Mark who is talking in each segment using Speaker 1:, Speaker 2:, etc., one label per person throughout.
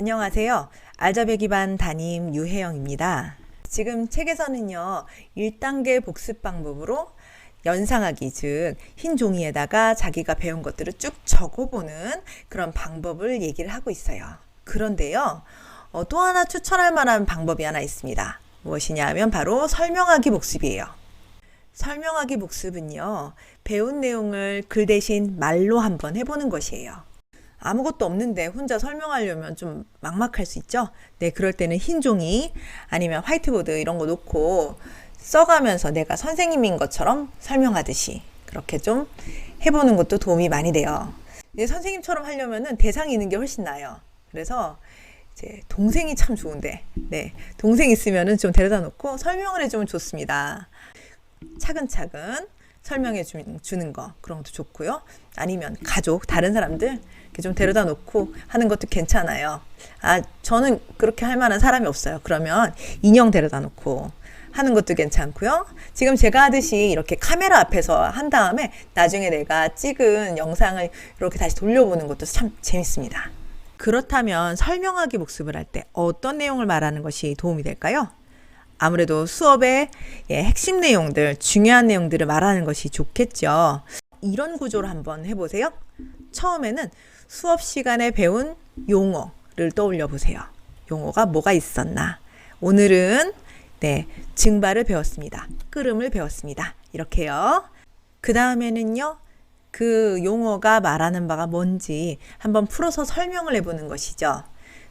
Speaker 1: 안녕하세요. 알짜배기 기반 담임 유혜영입니다. 지금 책에서는요, 1단계 복습 방법으로 연상하기, 즉 흰 종이에다가 자기가 배운 것들을 쭉 적어보는 그런 방법을 얘기를 하고 있어요. 그런데요, 또 하나 추천할 만한 방법이 하나 있습니다. 무엇이냐 하면 바로 설명하기 복습이에요. 설명하기 복습은요, 배운 내용을 글 대신 말로 한번 해보는 것이에요. 아무것도 없는데 혼자 설명하려면 좀 막막할 수 있죠? 네, 그럴 때는 흰 종이 아니면 화이트보드 이런 거 놓고 써가면서 내가 선생님인 것처럼 설명하듯이 그렇게 좀 해보는 것도 도움이 많이 돼요. 이제 선생님처럼 하려면은 대상이 있는 게 훨씬 나아요. 그래서 이제 동생이 참 좋은데, 네, 동생 있으면은 좀 데려다 놓고 설명을 해주면 좋습니다. 차근차근 설명해 주는 거, 그런 것도 좋고요. 아니면 가족, 다른 사람들 이렇게 좀 데려다 놓고 하는 것도 괜찮아요. 저는 그렇게 할 만한 사람이 없어요. 그러면 인형 데려다 놓고 하는 것도 괜찮고요. 지금 제가 하듯이 이렇게 카메라 앞에서 한 다음에 나중에 내가 찍은 영상을 이렇게 다시 돌려보는 것도 참 재밌습니다. 그렇다면 설명하기 복습을 할 때 어떤 내용을 말하는 것이 도움이 될까요? 아무래도 수업의 핵심 내용들, 중요한 내용들을 말하는 것이 좋겠죠. 이런 구조로 한번 해보세요. 처음에는 수업 시간에 배운 용어를 떠올려 보세요. 용어가 뭐가 있었나? 오늘은 증발을 배웠습니다. 끓음을 배웠습니다. 이렇게요. 그 다음에는요, 그 용어가 말하는 바가 뭔지 한번 풀어서 설명을 해보는 것이죠.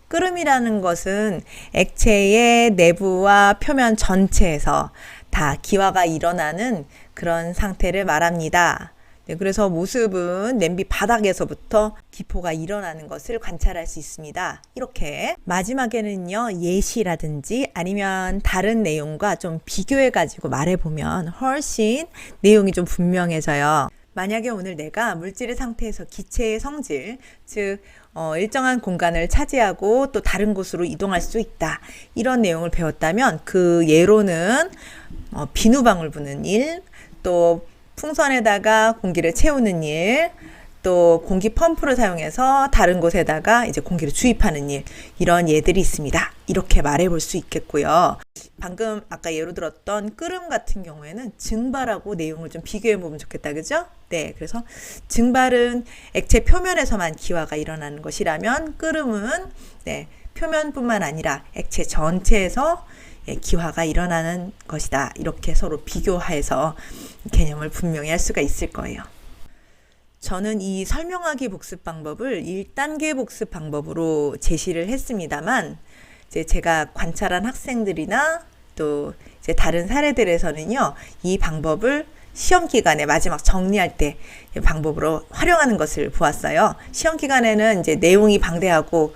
Speaker 1: 끓음이라는 것은 액체의 내부와 표면 전체에서 다 기화가 일어나는 그런 상태를 말합니다. 네, 그래서 모습은 냄비 바닥에서부터 기포가 일어나는 것을 관찰할 수 있습니다. 이렇게 마지막에는요, 예시라든지 아니면 다른 내용과 좀 비교해가지고 말해보면 훨씬 내용이 좀 분명해져요. 만약에 오늘 내가 물질의 상태에서 기체의 성질, 즉 일정한 공간을 차지하고 또 다른 곳으로 이동할 수 있다, 이런 내용을 배웠다면 그 예로는 비누방울 부는 일, 또 풍선에다가 공기를 채우는 일, 또 공기 펌프를 사용해서 다른 곳에다가 이제 공기를 주입하는 일, 이런 예들이 있습니다. 이렇게 말해볼 수 있겠고요. 방금 아까 예로 들었던 끓음 같은 경우에는 증발하고 내용을 좀 비교해 보면 좋겠다, 그죠? 네, 그래서 증발은 액체 표면에서만 기화가 일어나는 것이라면 끓음은 표면뿐만 아니라 액체 전체에서 기화가 일어나는 것이다. 이렇게 서로 비교해서 개념을 분명히 할 수가 있을 거예요. 저는 이 설명하기 복습 방법을 1단계 복습 방법으로 제시를 했습니다만, 이제 제가 관찰한 학생들이나 또 이제 다른 사례들에서는요, 이 방법을 시험 기간에 마지막 정리할 때 방법으로 활용하는 것을 보았어요. 시험 기간에는 이제 내용이 방대하고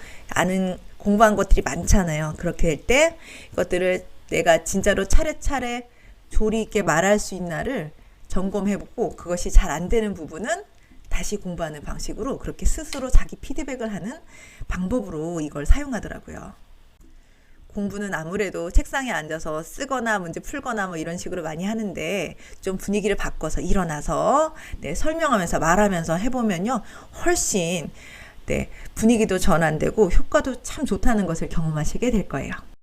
Speaker 1: 공부한 것들이 많잖아요. 그렇게 될 때 이것들을 내가 진짜로 차례차례 조리 있게 말할 수 있나를 점검해보고, 그것이 잘 안 되는 부분은 다시 공부하는 방식으로 그렇게 스스로 자기 피드백을 하는 방법으로 이걸 사용하더라고요. 공부는 아무래도 책상에 앉아서 쓰거나 문제 풀거나 뭐 이런 식으로 많이 하는데, 좀 분위기를 바꿔서 일어나서 설명하면서 말하면서 해보면요, 훨씬 분위기도 전환되고 효과도 참 좋다는 것을 경험하시게 될 거예요.